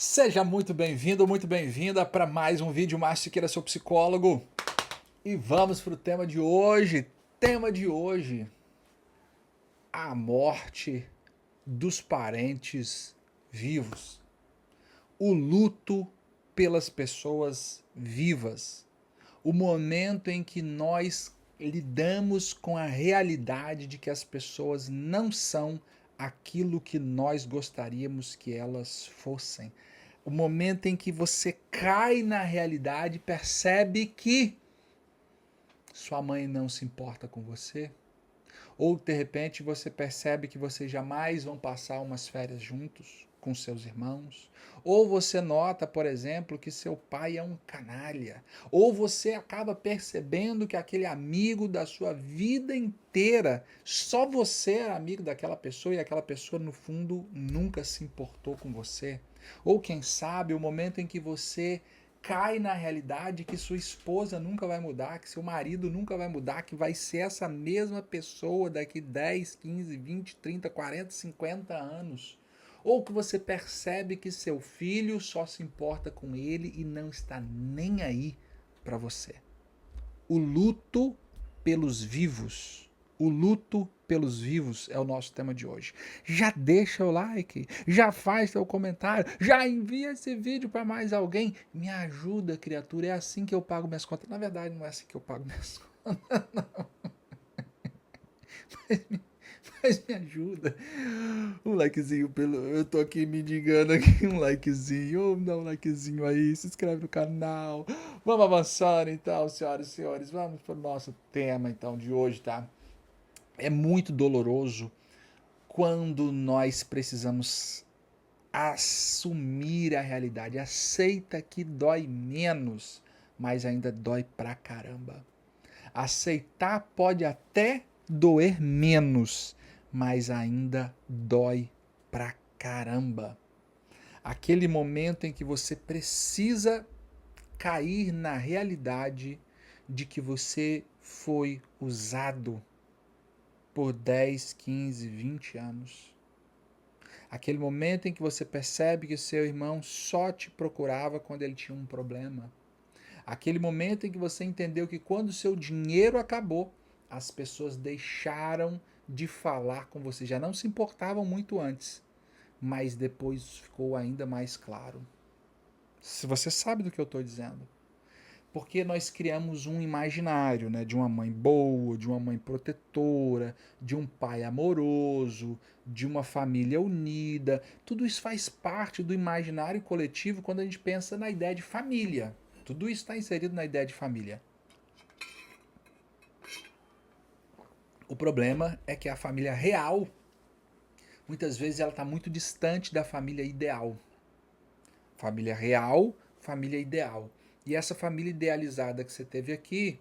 Seja muito bem-vindo, muito bem-vinda para mais um vídeo Márcio Siqueira, seu psicólogo. E vamos para o tema de hoje. Tema de hoje: a morte dos parentes vivos. O luto pelas pessoas vivas. O momento em que nós lidamos com a realidade de que as pessoas não são aquilo que nós gostaríamos que elas fossem. O momento em que você cai na realidade e percebe que sua mãe não se importa com você, ou de repente você percebe que vocês jamais vão passar umas férias juntos com seus irmãos, ou você nota, por exemplo, que seu pai é um canalha, ou você acaba percebendo que aquele amigo da sua vida inteira, só você é amigo daquela pessoa e aquela pessoa no fundo nunca se importou com você. Ou quem sabe o momento em que você cai na realidade que sua esposa nunca vai mudar, que seu marido nunca vai mudar, que vai ser essa mesma pessoa daqui 10, 15, 20, 30, 40, 50 anos. Ou que você percebe que seu filho só se importa com ele e não está nem aí para você. O luto pelos vivos. O luto pelos vivos é o nosso tema de hoje. Já deixa o like, já faz seu comentário, já envia esse vídeo para mais alguém. Me ajuda, criatura. É assim que eu pago minhas contas. Na verdade, não é assim que eu pago minhas contas, não. Mas me ajuda. Um likezinho pelo. Eu tô aqui me digando aqui, um likezinho. Dá um likezinho aí, se inscreve no canal. Vamos avançar então, senhoras e senhores. Vamos para o nosso tema então de hoje, tá? É muito doloroso quando nós precisamos assumir a realidade. Aceita que dói menos, mas ainda dói pra caramba. Aceitar pode até doer menos, mas ainda dói pra caramba. Aquele momento em que você precisa cair na realidade de que você foi usado por 10, 15, 20 anos. Aquele momento em que você percebe que seu irmão só te procurava quando ele tinha um problema. Aquele momento em que você entendeu que quando o seu dinheiro acabou, as pessoas deixaram de falar com você. Já não se importavam muito antes, mas depois ficou ainda mais claro. Se você sabe do que eu estou dizendo. Porque nós criamos um imaginário, né, de uma mãe boa, de uma mãe protetora, de um pai amoroso, de uma família unida. Tudo isso faz parte do imaginário coletivo quando a gente pensa na ideia de família. Tudo isso está inserido na ideia de família. O problema é que a família real, muitas vezes, ela está muito distante da família ideal. Família real, família ideal. E essa família idealizada que você teve aqui,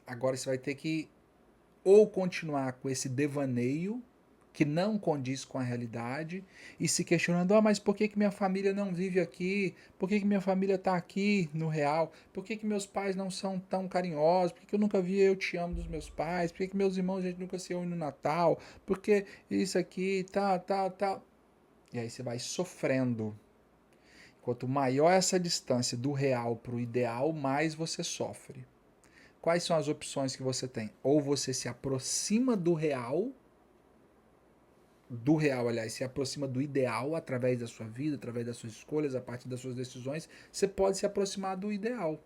agora você vai ter que ou continuar com esse devaneio que não condiz com a realidade e se questionando, mas por que minha família não vive aqui? Por que minha família está aqui no real? Por que meus pais não são tão carinhosos? Por que eu nunca vi eu te amo dos meus pais? Por que meus irmãos a gente nunca se reúne no Natal? Por que isso aqui, tal. E aí você vai sofrendo. Quanto maior essa distância do real para o ideal, mais você sofre. Quais são as opções que você tem? Ou você se aproxima aliás, se aproxima do ideal através da sua vida, através das suas escolhas, a partir das suas decisões, você pode se aproximar do ideal.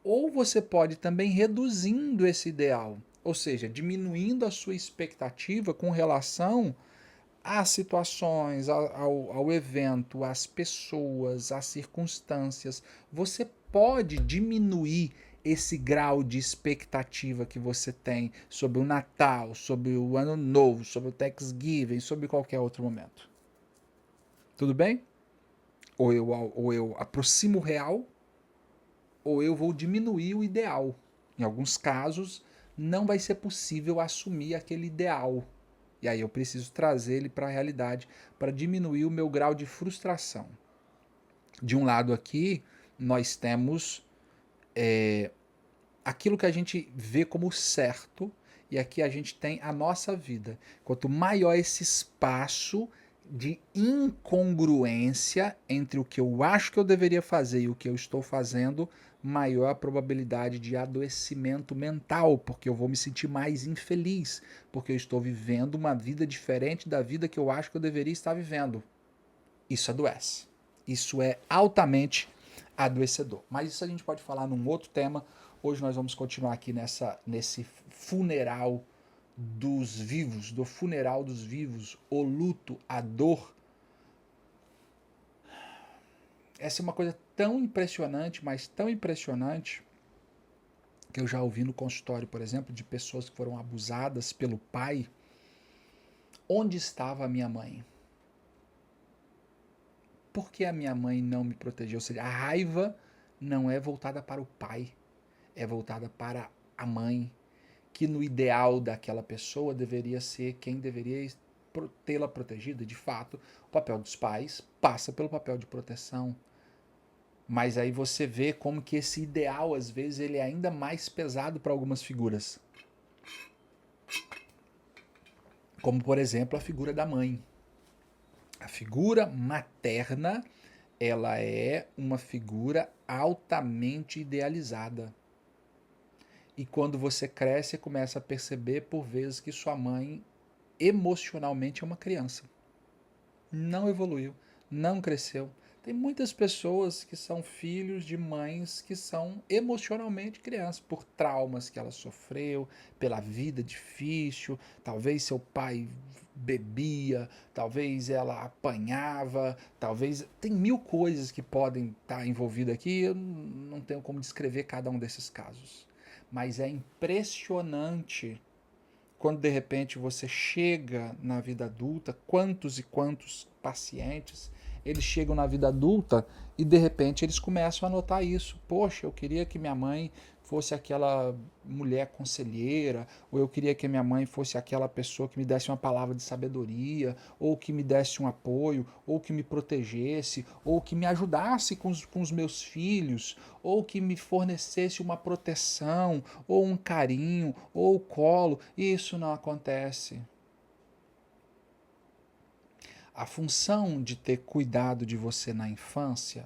Ou você pode também reduzindo esse ideal, ou seja, diminuindo a sua expectativa com relação às situações, ao evento, às pessoas, às circunstâncias. Você pode diminuir esse grau de expectativa que você tem sobre o Natal, sobre o Ano Novo, sobre o Thanksgiving, sobre qualquer outro momento. Tudo bem? Ou eu aproximo o real, ou eu vou diminuir o ideal. Em alguns casos, não vai ser possível assumir aquele ideal. E aí eu preciso trazer ele para a realidade para diminuir o meu grau de frustração. De um lado aqui, nós temos aquilo que a gente vê como certo, e aqui a gente tem a nossa vida. Quanto maior esse espaço de incongruência entre o que eu acho que eu deveria fazer e o que eu estou fazendo, maior a probabilidade de adoecimento mental, porque eu vou me sentir mais infeliz, porque eu estou vivendo uma vida diferente da vida que eu acho que eu deveria estar vivendo. Isso adoece. Isso é altamente adoecedor. Mas isso a gente pode falar num outro tema. Hoje nós vamos continuar aqui nesse funeral dos vivos, do funeral dos vivos, o luto, a dor. Essa é uma coisa tão impressionante, mas tão impressionante, que eu já ouvi no consultório, por exemplo, de pessoas que foram abusadas pelo pai. Onde estava a minha mãe? Por que a minha mãe não me protegeu? Ou seja, a raiva não é voltada para o pai, é voltada para a mãe, que no ideal daquela pessoa deveria ser quem deveria tê-la protegida. De fato, o papel dos pais passa pelo papel de proteção. Mas aí você vê como que esse ideal, às vezes, ele é ainda mais pesado para algumas figuras. Como, por exemplo, a figura da mãe. A figura materna, ela é uma figura altamente idealizada. E quando você cresce, você começa a perceber, por vezes, que sua mãe emocionalmente é uma criança. Não evoluiu, não cresceu. Tem muitas pessoas que são filhos de mães que são emocionalmente crianças, por traumas que ela sofreu, pela vida difícil. Talvez seu pai bebia, talvez ela apanhava, talvez. Tem mil coisas que podem estar envolvidas aqui. Eu não tenho como descrever cada um desses casos. Mas é impressionante quando de repente você chega na vida adulta, quantos e quantos pacientes, eles chegam na vida adulta e de repente eles começam a notar isso. Poxa, eu queria que minha mãe fosse aquela mulher conselheira, ou eu queria que minha mãe fosse aquela pessoa que me desse uma palavra de sabedoria, ou que me desse um apoio, ou que me protegesse, ou que me ajudasse com os meus filhos, ou que me fornecesse uma proteção, ou um carinho, ou o colo. E isso não acontece. A função de ter cuidado de você na infância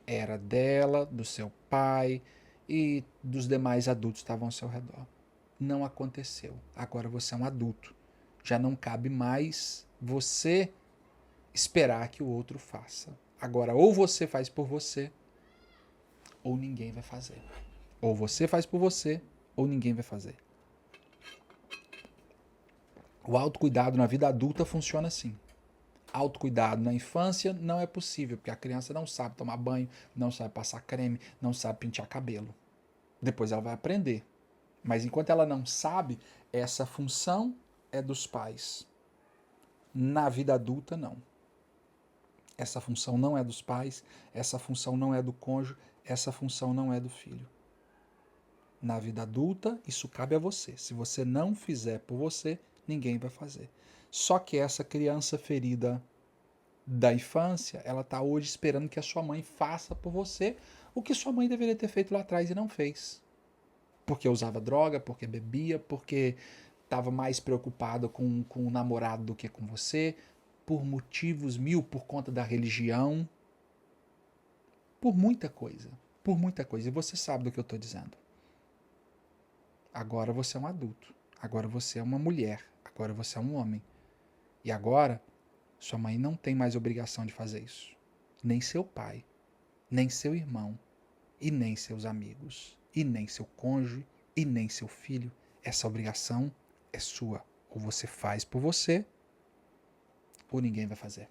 era dela, do seu pai e dos demais adultos que estavam ao seu redor. Não aconteceu. Agora você é um adulto. Já não cabe mais você esperar que o outro faça. Agora, ou você faz por você, ou ninguém vai fazer. Ou você faz por você, ou ninguém vai fazer. O autocuidado na vida adulta funciona assim. Autocuidado na infância não é possível, porque a criança não sabe tomar banho, não sabe passar creme, não sabe pentear cabelo. Depois ela vai aprender. Mas enquanto ela não sabe, essa função é dos pais. Na vida adulta, não. Essa função não é dos pais, essa função não é do cônjuge, essa função não é do filho. Na vida adulta, isso cabe a você. Se você não fizer por você, ninguém vai fazer. Só que essa criança ferida da infância, ela está hoje esperando que a sua mãe faça por você o que sua mãe deveria ter feito lá atrás e não fez. Porque usava droga, porque bebia, porque estava mais preocupado com o namorado do que com você, por motivos mil, por conta da religião, por muita coisa. Por muita coisa. E você sabe do que eu estou dizendo. Agora você é um adulto. Agora você é uma mulher. Agora você é um homem. E agora, sua mãe não tem mais obrigação de fazer isso. Nem seu pai, nem seu irmão, e nem seus amigos, e nem seu cônjuge, e nem seu filho. Essa obrigação é sua. Ou você faz por você, ou ninguém vai fazer.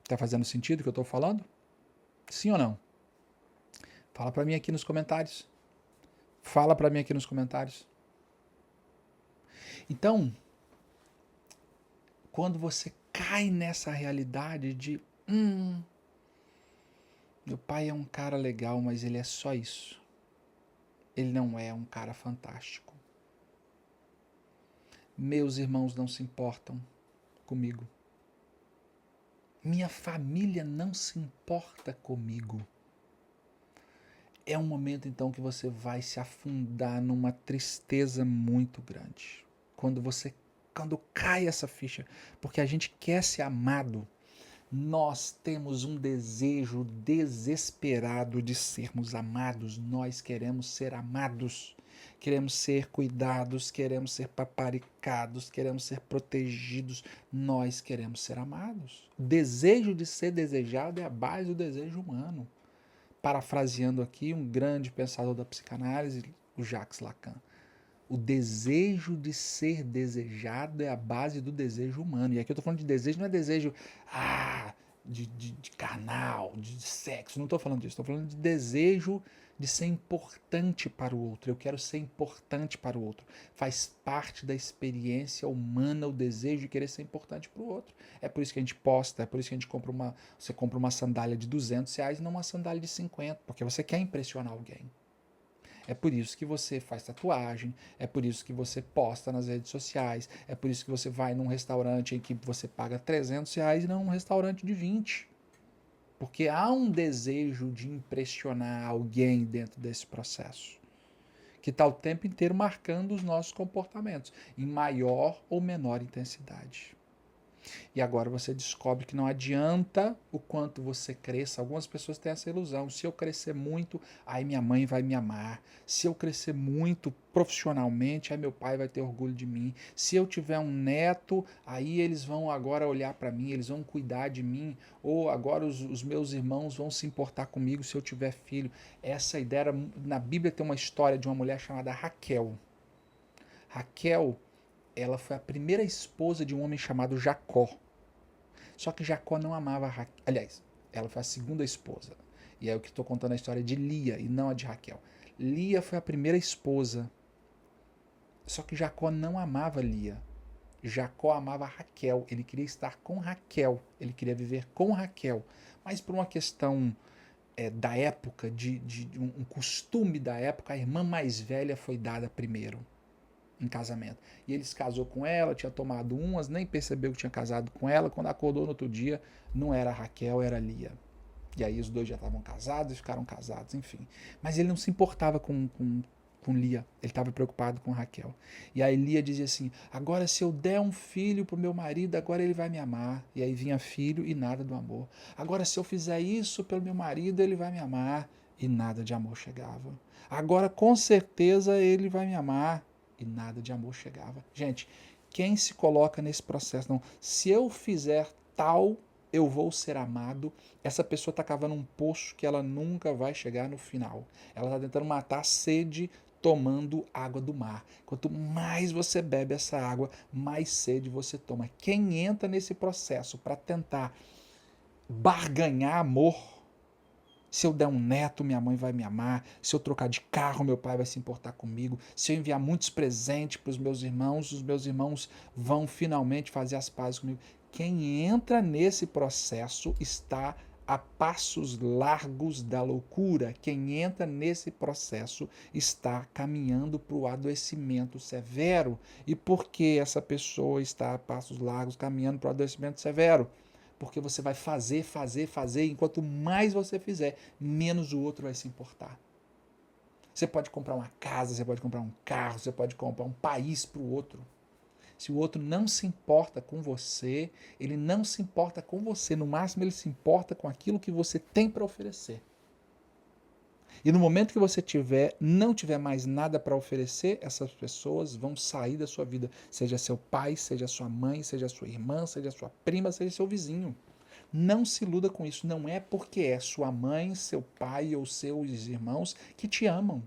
Tá fazendo sentido o que eu tô falando? Sim ou não? Fala pra mim aqui nos comentários. Fala pra mim aqui nos comentários. Então, quando você cai nessa realidade de meu pai é um cara legal, mas ele é só isso. Ele não é um cara fantástico. Meus irmãos não se importam comigo. Minha família não se importa comigo. É um momento então que você vai se afundar numa tristeza muito grande. Quando você quando cai essa ficha, porque a gente quer ser amado, nós temos um desejo desesperado de sermos amados. Nós queremos ser amados, queremos ser cuidados, queremos ser paparicados, queremos ser protegidos. Nós queremos ser amados. O desejo de ser desejado é a base do desejo humano. Parafraseando aqui um grande pensador da psicanálise, o Jacques Lacan. O desejo de ser desejado é a base do desejo humano. E aqui eu estou falando de desejo, não é desejo de carnal, de sexo. Não estou falando disso. Estou falando de desejo de ser importante para o outro. Eu quero ser importante para o outro. Faz parte da experiência humana o desejo de querer ser importante para o outro. É por isso que a gente posta, é por isso que a gente você compra uma sandália de R$ 200 e não uma sandália de 50, porque você quer impressionar alguém. É por isso que você faz tatuagem, é por isso que você posta nas redes sociais, é por isso que você vai num restaurante em que você paga R$ 300 e não num restaurante de 20. Porque há um desejo de impressionar alguém dentro desse processo, que está o tempo inteiro marcando os nossos comportamentos, em maior ou menor intensidade. E agora você descobre que não adianta o quanto você cresça. Algumas pessoas têm essa ilusão. Se eu crescer muito, aí minha mãe vai me amar. Se eu crescer muito profissionalmente, aí meu pai vai ter orgulho de mim. Se eu tiver um neto, aí eles vão agora olhar para mim, eles vão cuidar de mim. Ou agora os meus irmãos vão se importar comigo se eu tiver filho. Essa ideia era, na Bíblia tem uma história de uma mulher chamada Raquel. Raquel, ela foi a primeira esposa de um homem chamado Jacó. Só que Jacó não amava Raquel. Aliás, ela foi a segunda esposa. E é o que estou contando a história de Lia e não a de Raquel. Lia foi a primeira esposa. Só que Jacó não amava Lia. Jacó amava Raquel. Ele queria estar com Raquel. Ele queria viver com Raquel. Mas por uma questão da época, de um costume da época, a irmã mais velha foi dada primeiro em casamento. E ele se casou com ela, tinha tomado umas, nem percebeu que tinha casado com ela. Quando acordou no outro dia, não era Raquel, era Lia. E aí os dois já estavam casados e ficaram casados, enfim. Mas ele não se importava com Lia, ele estava preocupado com Raquel. E aí Lia dizia assim, agora se eu der um filho pro meu marido, agora ele vai me amar. E aí vinha filho e nada do amor. Agora se eu fizer isso pelo meu marido, ele vai me amar. E nada de amor chegava. Agora com certeza ele vai me amar. E nada de amor chegava. Gente, quem se coloca nesse processo? Não, se eu fizer tal, eu vou ser amado. Essa pessoa está cavando um poço que ela nunca vai chegar no final. Ela está tentando matar a sede tomando água do mar. Quanto mais você bebe essa água, mais sede você toma. Quem entra nesse processo para tentar barganhar amor, se eu der um neto, minha mãe vai me amar. Se eu trocar de carro, meu pai vai se importar comigo. Se eu enviar muitos presentes para os meus irmãos vão finalmente fazer as pazes comigo. Quem entra nesse processo está a passos largos da loucura. Quem entra nesse processo está caminhando para o adoecimento severo. E por que essa pessoa está a passos largos caminhando para o adoecimento severo? Porque você vai fazer, e enquanto mais você fizer, menos o outro vai se importar. Você pode comprar uma casa, você pode comprar um carro, você pode comprar um país para o outro. Se o outro não se importa com você, ele não se importa com você. No máximo, ele se importa com aquilo que você tem para oferecer. E no momento que você não tiver mais nada para oferecer, essas pessoas vão sair da sua vida. Seja seu pai, seja sua mãe, seja sua irmã, seja sua prima, seja seu vizinho. Não se iluda com isso. Não é porque é sua mãe, seu pai ou seus irmãos que te amam.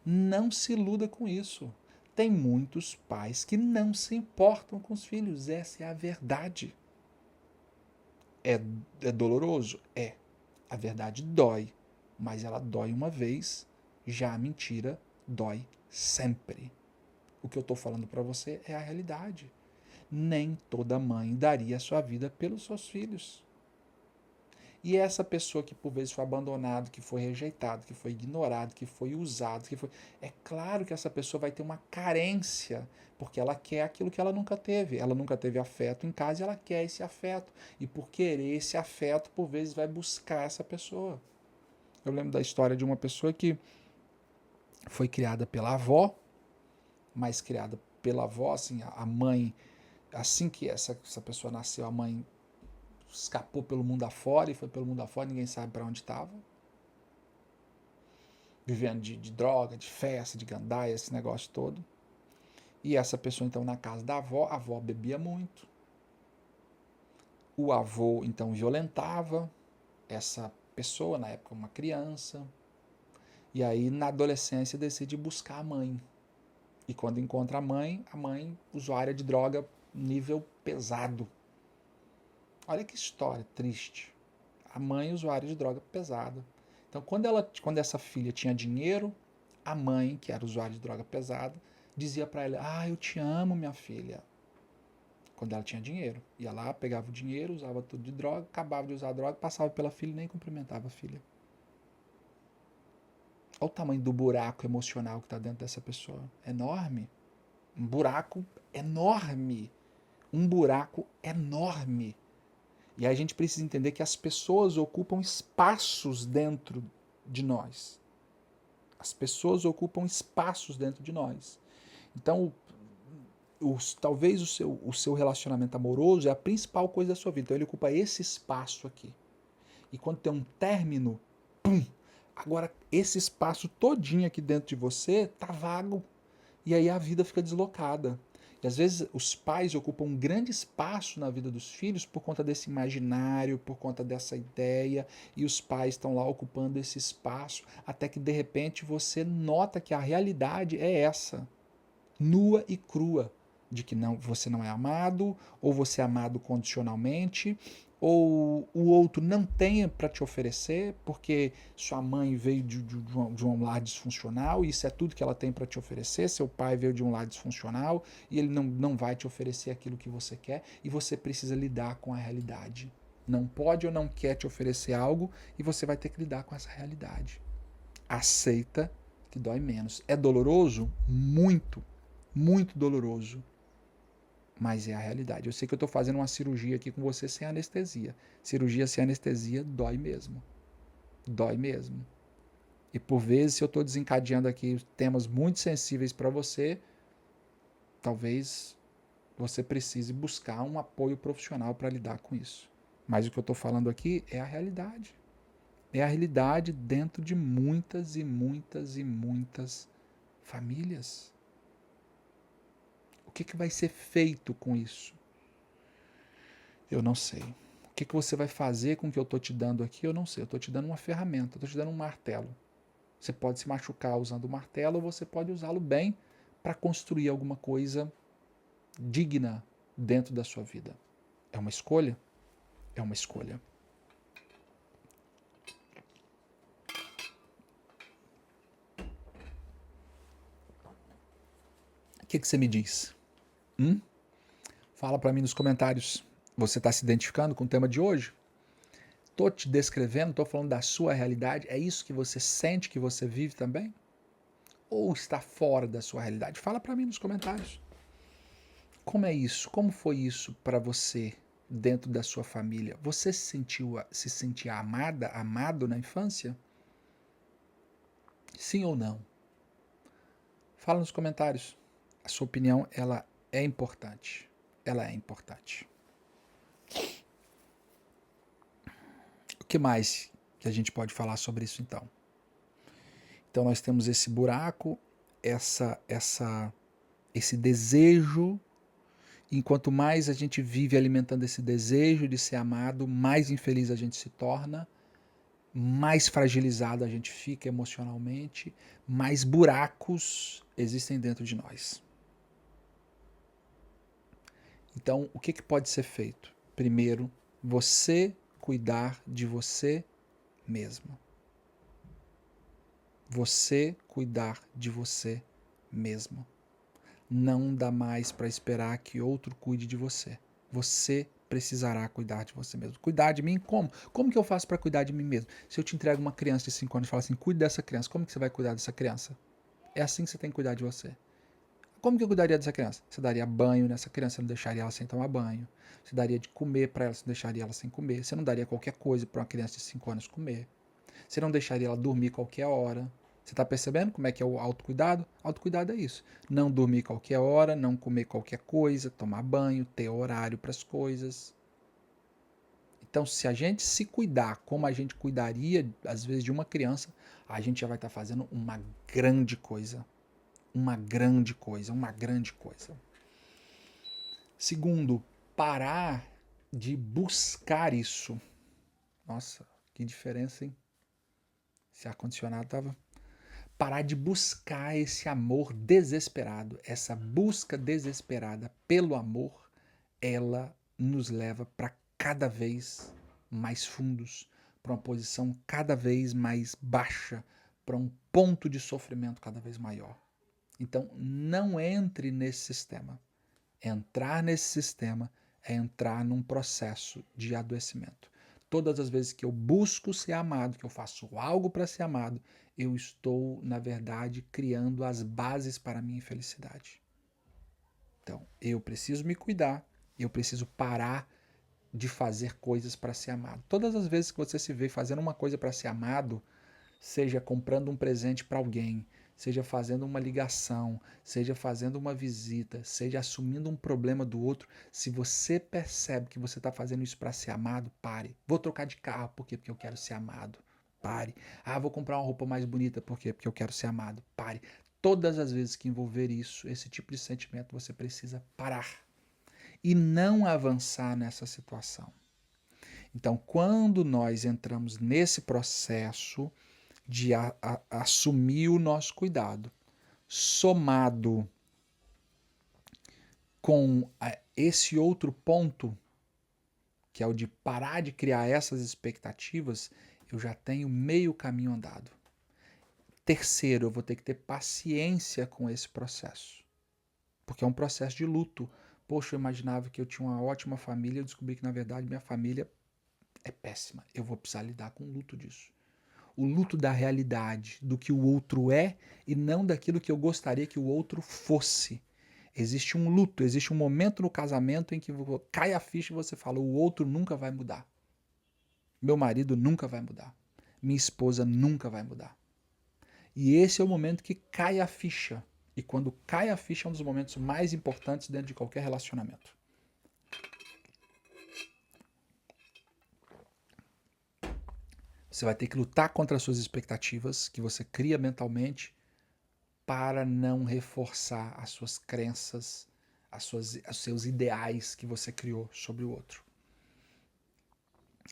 Não se iluda com isso. Tem muitos pais que não se importam com os filhos. Essa é a verdade. É doloroso? É. A verdade dói. Mas ela dói uma vez, já a mentira dói sempre. O que eu estou falando para você é a realidade. Nem toda mãe daria a sua vida pelos seus filhos. E essa pessoa que por vezes foi abandonado, que foi rejeitado, que foi ignorado, que foi usado, é claro que essa pessoa vai ter uma carência, porque ela quer aquilo que ela nunca teve. Ela nunca teve afeto em casa e ela quer esse afeto. E por querer esse afeto, por vezes vai buscar essa pessoa. Eu lembro da história de uma pessoa que foi criada pela avó, mas criada pela avó, assim, a mãe Assim que essa pessoa nasceu, a mãe escapou pelo mundo afora e foi pelo mundo afora, ninguém sabe para onde estava. Vivendo de droga, de festa, de gandaia, esse negócio todo. E essa pessoa, então, na casa da avó, a avó bebia muito. O avô, então, violentava essa pessoa, na época uma criança. E aí, na adolescência, decide buscar a mãe. E quando encontra a mãe usuária de droga nível pesado. Olha que história triste. A mãe usuária de droga pesada. Então, quando essa filha tinha dinheiro, a mãe, que era usuária de droga pesada, dizia para ela: "Ah, eu te amo, minha filha." Quando ela tinha dinheiro. Ia lá, pegava o dinheiro, usava tudo de droga, acabava de usar a droga, passava pela filha e nem cumprimentava a filha. Olha o tamanho do buraco emocional que está dentro dessa pessoa. Enorme. Um buraco enorme. Um buraco enorme. E aí a gente precisa entender que as pessoas ocupam espaços dentro de nós. As pessoas ocupam espaços dentro de nós. Então, talvez o seu relacionamento amoroso é a principal coisa da sua vida. Então ele ocupa esse espaço aqui. E quando tem um término, pum, agora esse espaço todinho aqui dentro de você tá vago. E aí a vida fica deslocada. E às vezes os pais ocupam um grande espaço na vida dos filhos por conta desse imaginário, por conta dessa ideia, e os pais estão lá ocupando esse espaço, até que de repente você nota que a realidade é essa, nua e crua, de que não, você não é amado, ou você é amado condicionalmente, ou o outro não tem para te oferecer, porque sua mãe veio de um lar disfuncional e isso é tudo que ela tem para te oferecer, seu pai veio de um lar disfuncional e ele não vai te oferecer aquilo que você quer e você precisa lidar com a realidade. Não pode ou não quer te oferecer algo e você vai ter que lidar com essa realidade. Aceita que dói menos. É doloroso? Muito, muito doloroso. Mas é a realidade. Eu sei que eu estou fazendo uma cirurgia aqui com você sem anestesia. Cirurgia sem anestesia dói mesmo. Dói mesmo. E por vezes, se eu estou desencadeando aqui temas muito sensíveis para você, talvez você precise buscar um apoio profissional para lidar com isso. Mas o que eu estou falando aqui é a realidade. É a realidade dentro de muitas e muitas e muitas famílias. O que vai ser feito com isso? Eu não sei. O que você vai fazer com o que eu estou te dando aqui? Eu não sei. Eu estou te dando uma ferramenta, eu estou te dando um martelo. Você pode se machucar usando o martelo ou você pode usá-lo bem para construir alguma coisa digna dentro da sua vida. É uma escolha? É uma escolha. O que você me diz? Fala para mim nos comentários. Você está se identificando com o tema de hoje? Estou te descrevendo, estou falando da sua realidade. É isso que você sente, que você vive também? Ou está fora da sua realidade? Fala para mim nos comentários. Como é isso? Como foi isso para você dentro da sua família? Você se sentia amada, amado na infância? Sim ou não? Fala nos comentários. A sua opinião, ela é importante. Ela é importante. O que mais que a gente pode falar sobre isso então? Então nós temos esse buraco, esse desejo. Enquanto mais a gente vive alimentando esse desejo de ser amado, mais infeliz a gente se torna, mais fragilizado a gente fica emocionalmente, mais buracos existem dentro de nós. Então, o que pode ser feito? Primeiro, você cuidar de você mesmo. Você cuidar de você mesmo. Não dá mais para esperar que outro cuide de você. Você precisará cuidar de você mesmo. Cuidar de mim como? Como que eu faço para cuidar de mim mesmo? Se eu te entrego uma criança de 5 anos e falo assim, cuide dessa criança, como que você vai cuidar dessa criança? É assim que você tem que cuidar de você. Como que eu cuidaria dessa criança? Você daria banho nessa criança, você não deixaria ela sem tomar banho. Você daria de comer para ela, você não deixaria ela sem comer. Você não daria qualquer coisa para uma criança de 5 anos comer. Você não deixaria ela dormir qualquer hora. Você está percebendo como é que é o autocuidado? Autocuidado é isso. Não dormir qualquer hora, não comer qualquer coisa, tomar banho, ter horário para as coisas. Então, se a gente se cuidar como a gente cuidaria, às vezes, de uma criança, a gente já vai estar fazendo uma grande coisa. Uma grande coisa, uma grande coisa. Segundo, parar de buscar isso. Nossa, que diferença, hein? Esse ar-condicionado tava. Parar de buscar esse amor desesperado. Essa busca desesperada pelo amor, ela nos leva para cada vez mais fundos, para uma posição cada vez mais baixa, para um ponto de sofrimento cada vez maior. Então, não entre nesse sistema. Entrar nesse sistema é entrar num processo de adoecimento. Todas as vezes que eu busco ser amado, que eu faço algo para ser amado, eu estou, na verdade, criando as bases para a minha infelicidade. Então, eu preciso me cuidar, eu preciso parar de fazer coisas para ser amado. Todas as vezes que você se vê fazendo uma coisa para ser amado, seja comprando um presente para alguém, seja fazendo uma ligação, seja fazendo uma visita, seja assumindo um problema do outro, se você percebe que você está fazendo isso para ser amado, pare. Vou trocar de carro, por quê? Porque eu quero ser amado. Pare. Ah, vou comprar uma roupa mais bonita, por quê? Porque eu quero ser amado. Pare. Todas as vezes que envolver isso, esse tipo de sentimento, você precisa parar e não avançar nessa situação. Então, quando nós entramos nesse processo de assumir o nosso cuidado, somado com esse outro ponto, que é o de parar de criar essas expectativas, eu já tenho meio caminho andado. Terceiro, eu vou ter que ter paciência com esse processo, porque é um processo de luto. Poxa, eu imaginava que eu tinha uma ótima família, eu descobri que na verdade minha família é péssima. Eu vou precisar lidar com o luto disso. O luto da realidade, do que o outro é e não daquilo que eu gostaria que o outro fosse. Existe um luto, existe um momento no casamento em que cai a ficha e você fala: o outro nunca vai mudar. Meu marido nunca vai mudar. Minha esposa nunca vai mudar. E esse é o momento que cai a ficha. E quando cai a ficha é um dos momentos mais importantes dentro de qualquer relacionamento. Você vai ter que lutar contra as suas expectativas que você cria mentalmente para não reforçar as suas crenças, os seus ideais que você criou sobre o outro.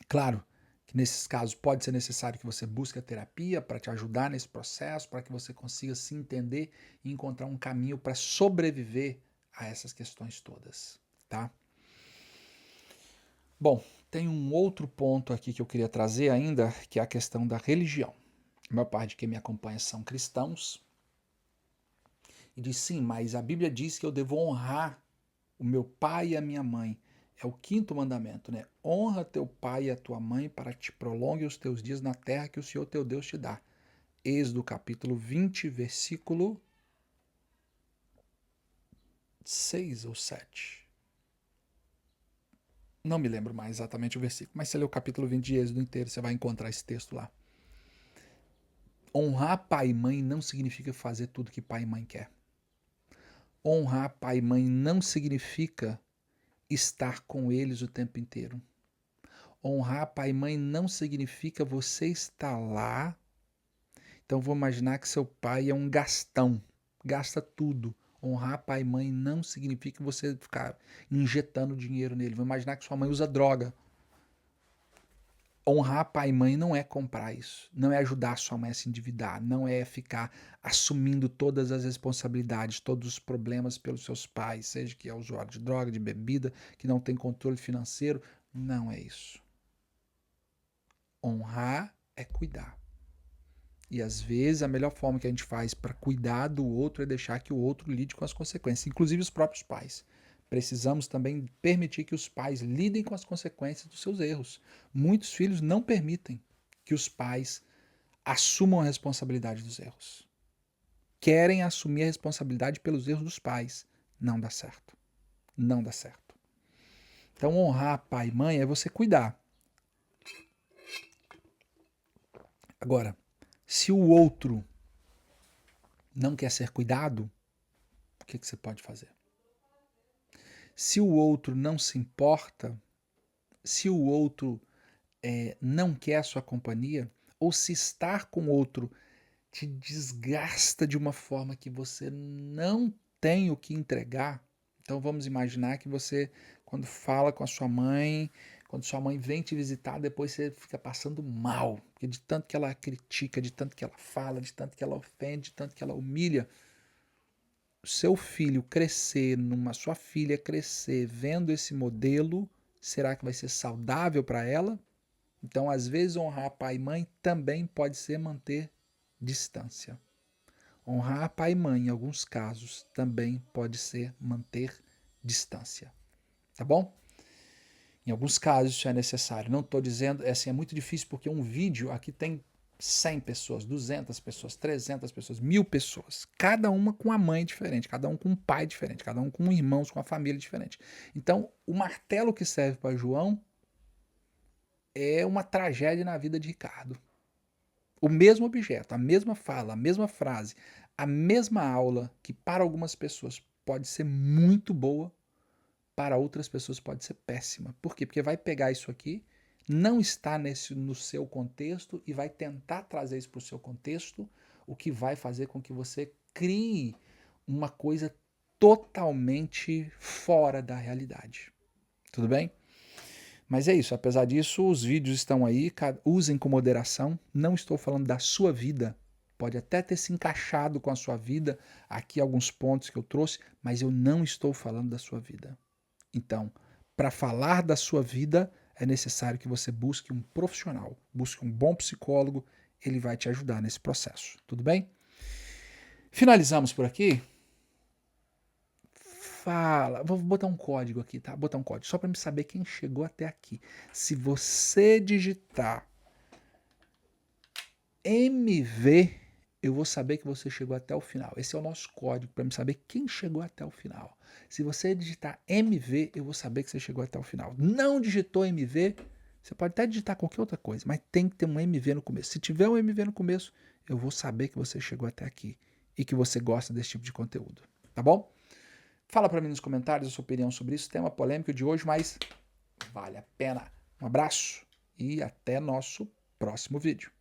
Claro que nesses casos pode ser necessário que você busque a terapia para te ajudar nesse processo, para que você consiga se entender e encontrar um caminho para sobreviver a essas questões todas, tá? Bom, tem um outro ponto aqui que eu queria trazer ainda, que é a questão da religião. A maior parte de quem me acompanha são cristãos. E diz, sim, mas a Bíblia diz que eu devo honrar o meu pai e a minha mãe. É o quinto mandamento, né? Honra teu pai e a tua mãe para que te prolongue os teus dias na terra que o Senhor teu Deus te dá. Êxodo capítulo 20, versículo 6 ou 7. Não me lembro mais exatamente o versículo, mas se você ler o capítulo 20 de Êxodo inteiro, você vai encontrar esse texto lá. Honrar pai e mãe não significa fazer tudo que pai e mãe quer. Honrar pai e mãe não significa estar com eles o tempo inteiro. Honrar pai e mãe não significa você estar lá. Então vou imaginar que seu pai é um gastão, gasta tudo. Honrar pai e mãe não significa você ficar injetando dinheiro nele. Vou imaginar que sua mãe usa droga. Honrar pai e mãe não é comprar isso, não é ajudar sua mãe a se endividar, não é ficar assumindo todas as responsabilidades, todos os problemas pelos seus pais, seja que é usuário de droga, de bebida, que não tem controle financeiro. Não é isso. Honrar é cuidar. E às vezes a melhor forma que a gente faz para cuidar do outro é deixar que o outro lide com as consequências, inclusive os próprios pais. Precisamos também permitir que os pais lidem com as consequências dos seus erros. Muitos filhos não permitem que os pais assumam a responsabilidade dos erros. Querem assumir a responsabilidade pelos erros dos pais. Não dá certo. Não dá certo. Então, honrar pai e mãe é você cuidar. Agora, se o outro não quer ser cuidado, o que você pode fazer? Se o outro não se importa, se o outro não quer a sua companhia, ou se estar com o outro te desgasta de uma forma que você não tem o que entregar. Então vamos imaginar que você, quando fala com a sua mãe, quando sua mãe vem te visitar, depois você fica passando mal, porque de tanto que ela critica, de tanto que ela fala, de tanto que ela ofende, de tanto que ela humilha. O seu filho crescer, sua filha crescer vendo esse modelo, será que vai ser saudável para ela? Então, às vezes, honrar pai e mãe também pode ser manter distância. Honrar pai e mãe, em alguns casos, também pode ser manter distância. Tá bom? Em alguns casos isso é necessário. Não estou dizendo, é muito difícil porque um vídeo aqui tem 100 pessoas, 200 pessoas, 300 pessoas, 1000 pessoas. Cada uma com a mãe diferente, cada um com um pai diferente, cada um com irmãos, com uma família diferente. Então, o martelo que serve para João é uma tragédia na vida de Ricardo. O mesmo objeto, a mesma fala, a mesma frase, a mesma aula, que para algumas pessoas pode ser muito boa, para outras pessoas pode ser péssima. Por quê? Porque vai pegar isso aqui, não está no seu contexto e vai tentar trazer isso para o seu contexto, o que vai fazer com que você crie uma coisa totalmente fora da realidade. Tudo bem? Mas é isso, apesar disso, os vídeos estão aí, usem com moderação. Não estou falando da sua vida, pode até ter se encaixado com a sua vida, aqui alguns pontos que eu trouxe, mas eu não estou falando da sua vida. Então, para falar da sua vida, é necessário que você busque um profissional, busque um bom psicólogo, ele vai te ajudar nesse processo, tudo bem? Finalizamos por aqui? Vou botar um código aqui, tá? Botar um código, só para me saber quem chegou até aqui. Se você digitar MV, eu vou saber que você chegou até o final. Esse é o nosso código para me saber quem chegou até o final. Se você digitar MV, eu vou saber que você chegou até o final. Não digitou MV, você pode até digitar qualquer outra coisa, mas tem que ter um MV no começo. Se tiver um MV no começo, eu vou saber que você chegou até aqui e que você gosta desse tipo de conteúdo, tá bom? Fala para mim nos comentários a sua opinião sobre isso, tema polêmico de hoje, mas vale a pena. Um abraço e até nosso próximo vídeo.